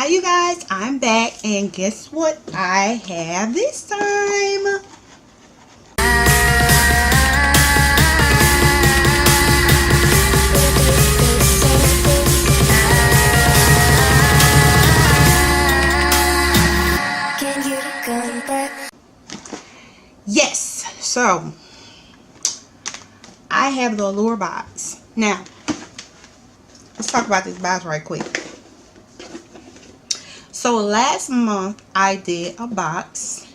Hi you guys, I'm back, and guess what I have this time? Yes, so I have the Allure box. Now, let's talk about this box right quick. So last month I did a box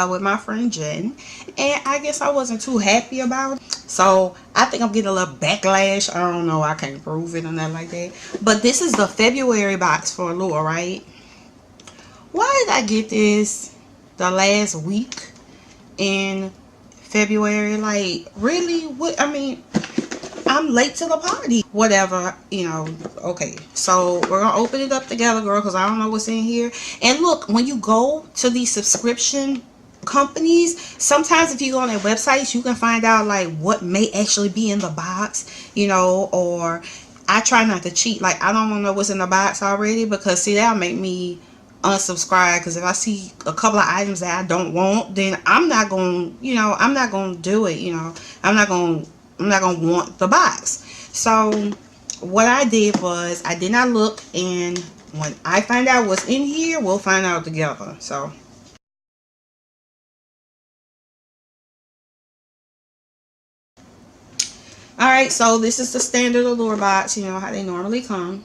with my friend Jen, and I guess I wasn't too happy about it. So I think I'm getting a little backlash. I don't know, I can't prove it or nothing like that. But this is the February box for Allure, right? Why did I get this the last week in February? Like, really? What? I mean, I'm late to the party. Whatever, you know. Okay, so we're gonna open it up together, girl, because I don't know what's in here. And look, when you go to these subscription companies, sometimes if you go on their websites, you can find out like what may actually be in the box, you know. Or I try not to cheat. Like, I don't want to know what's in the box already, because see, that'll make me unsubscribe. Because if I see a couple of items that I don't want, then I'm not gonna, you know, I'm not gonna do it, you know. I'm not gonna want the box. So what I did was I did not look, and when I find out what's in here, we'll find out together. So alright, so this is the standard Allure box, you know how they normally come.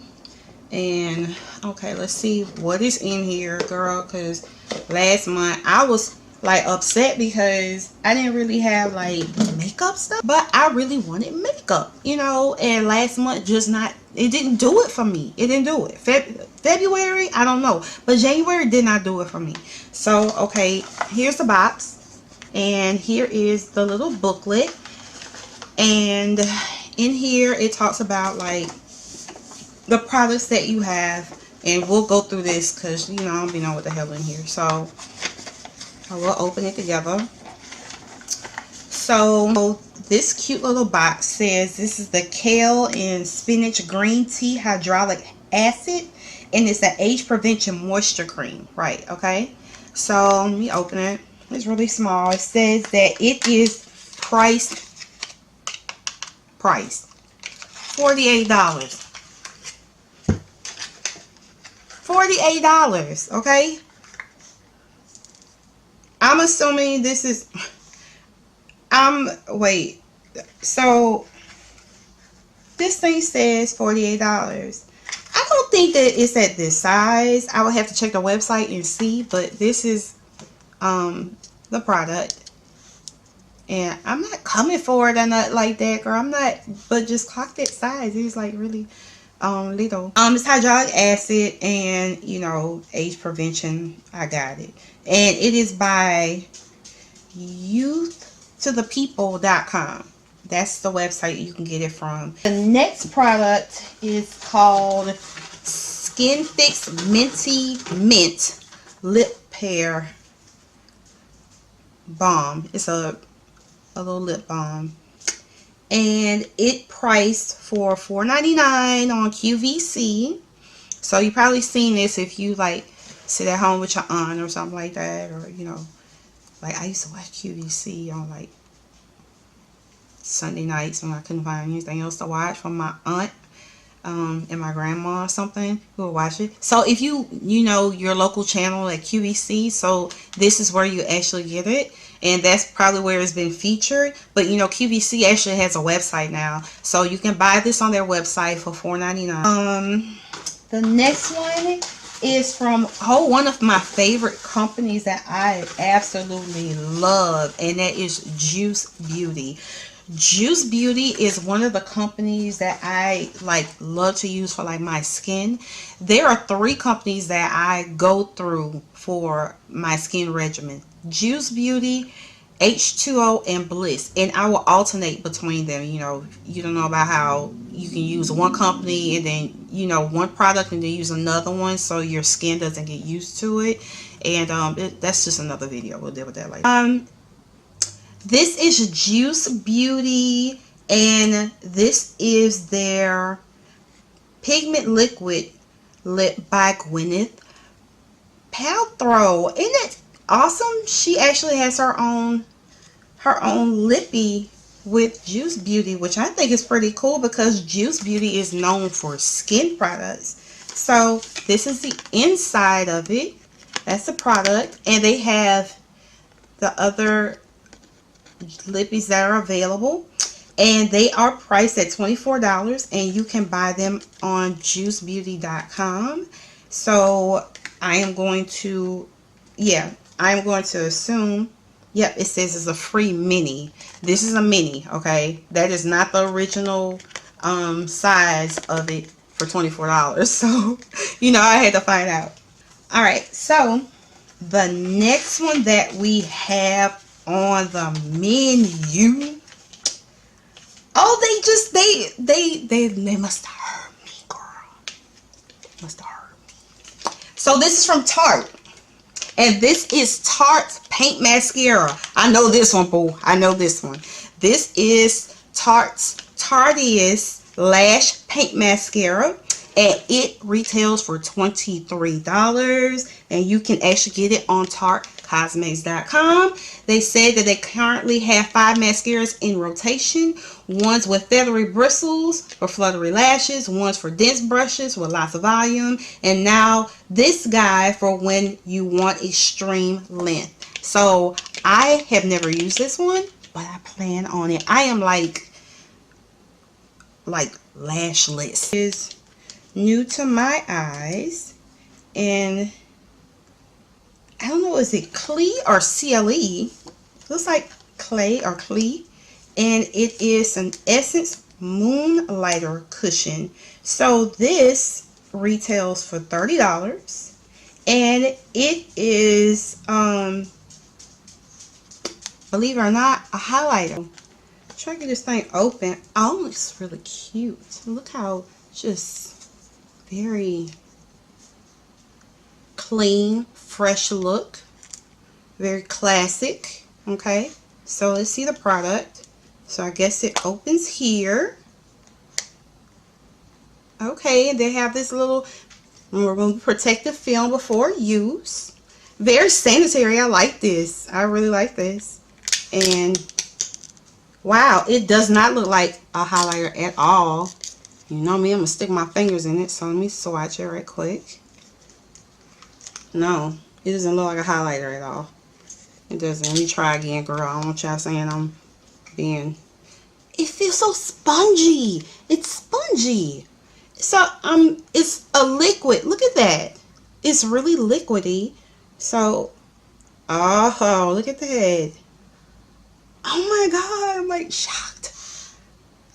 And okay, let's see what is in here, girl, because last month I was like upset because I didn't really have like makeup stuff, but I really wanted makeup, you know. And last month it didn't do it for me. It didn't do it. February, I don't know, but January did not do it for me. So okay, here's the box, and here is the little booklet, and in here it talks about like the products that you have, and we'll go through this because, you know, I don't know what the hell in here. So I will open it together. So this cute little box says this is the kale and spinach green tea hyaluronic acid, and it's an age prevention moisture cream, right? Okay, so let me open it. It's really small. It says that it is priced $48. $48, okay? I'm assuming this is, wait, so this thing says $48. I don't think that it's at this size. I would have to check the website and see, but this is the product. And I'm not coming for it or nothing like that, girl. I'm not, but just clock that size. It's like really little. It's hyaluronic acid and, you know, age prevention. I got it. And it is by youthtothepeople.com. That's the website you can get it from. The next product is called Skinfix Minty Mint Lip Pear Balm. It's a little lip balm. And it priced for $4.99 on QVC. So you probably seen this if you like sit at home with your aunt or something like that, or, you know, like I used to watch QVC on like Sunday nights when I couldn't find anything else to watch from my aunt and my grandma or something who would watch it. So if you know your local channel at QVC, so this is where you actually get it. And that's probably where it's been featured. But, you know, QVC actually has a website now. So you can buy this on their website for $4.99. The next one is from one of my favorite companies that I absolutely love. And that is Juice Beauty. Juice Beauty is one of the companies that I like love to use for like my skin. There are 3 companies that I go through for my skin regimen: Juice Beauty, H2O, and Bliss. And I will alternate between them. You know, you don't know about how you can use one company and then, you know, one product and then use another one so your skin doesn't get used to it. And that's just another video. We'll deal with that later. This is Juice Beauty, and this is their Pigment Liquid Lip by Gwyneth. Paltrow. Isn't it awesome? She actually has her own lippy with Juice Beauty, which I think is pretty cool because Juice Beauty is known for skin products. So this is the inside of it. That's the product, and they have the other lippies that are available, and they are priced at $24, and you can buy them on juicebeauty.com. So I am going to assume, yep, it says it's a free mini. This is a mini, okay? That is not the original size of it for $24. So, you know, I had to find out. Alright, so the next one that we have on the menu. Oh, they must have heard me, girl. Must have heard me. So this is from Tarte. And this is Tarte's Paint Mascara. I know this one, boo. I know this one. This is Tarte's Tarteist Lash Paint Mascara. And it retails for $23. And you can actually get it on TarteCosmetics.com. They said that they currently have 5 mascaras in rotation. Ones with feathery bristles for fluttery lashes. Ones for dense brushes with lots of volume. And now this guy for when you want extreme length. So I have never used this one, but I plan on it. I am like lashless. It is new to my eyes, and I don't know, is it Clee or CLE? Looks like Clay or Clee, and it is an Essence Moonlighter cushion. So this retails for $30, and it is believe it or not, a highlighter. Try to get this thing open. Oh, it looks really cute. Look how just very clean, fresh look. Very classic. Okay, so let's see the product. So I guess it opens here. Okay, and they have this little remove protective film before use. Very sanitary. I like this. I really like this. And wow, it does not look like a highlighter at all. You know me, I'm going to stick my fingers in it, so let me swatch it right quick. No, it doesn't look like a highlighter at all. It doesn't. Let me try again, girl. I don't want y'all saying I'm being... It feels so spongy. It's spongy. So, it's a liquid. Look at that. It's really liquidy. So, oh, look at that. Oh my God, I'm like shocked.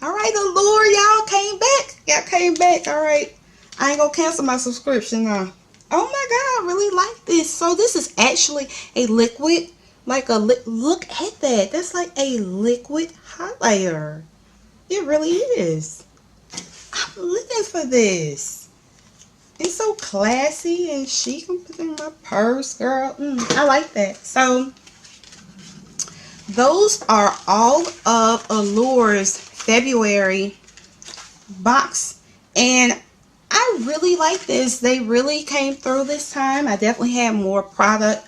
Alright, Allure, y'all came back. Y'all came back. Alright. I ain't gonna cancel my subscription now. Oh my God, I really like this. So this is actually a liquid, like a look at that. That's like a liquid highlighter. It really is. I'm looking for this. It's so classy and chic. I'm putting in my purse, girl. I like that. So those are all of Allure's February box, and I really like this. They really came through this time. I definitely had more product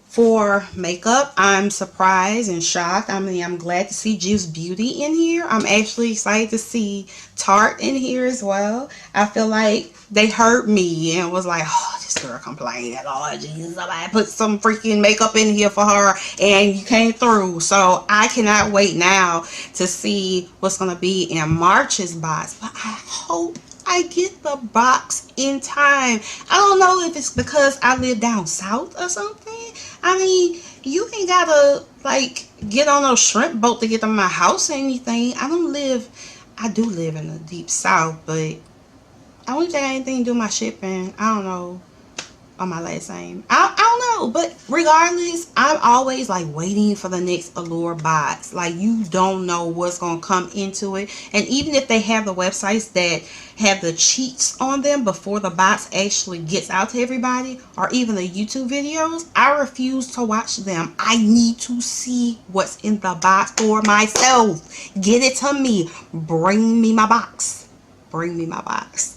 for makeup. I'm surprised and shocked. I mean, I'm glad to see Juice Beauty in here. I'm actually excited to see Tarte in here as well. I feel like they heard me and was like, oh, this girl complaining. Oh, Jesus, somebody put some freaking makeup in here for her and you came through. So I cannot wait now to see what's going to be in March's box. But I hope I get the box in time. I don't know if it's because I live down south or something. I mean, you ain't gotta like get on a shrimp boat to get to my house or anything. I do live in the deep south, but I don't think I got anything to do with my shipping. I don't know. On my last name. I don't know, but regardless, I'm always like waiting for the next Allure box. Like, you don't know what's gonna come into it. And even if they have the websites that have the cheats on them before the box actually gets out to everybody, or even the YouTube videos, I refuse to watch them. I need to see what's in the box for myself. Get it to me. Bring me my box. Bring me my box.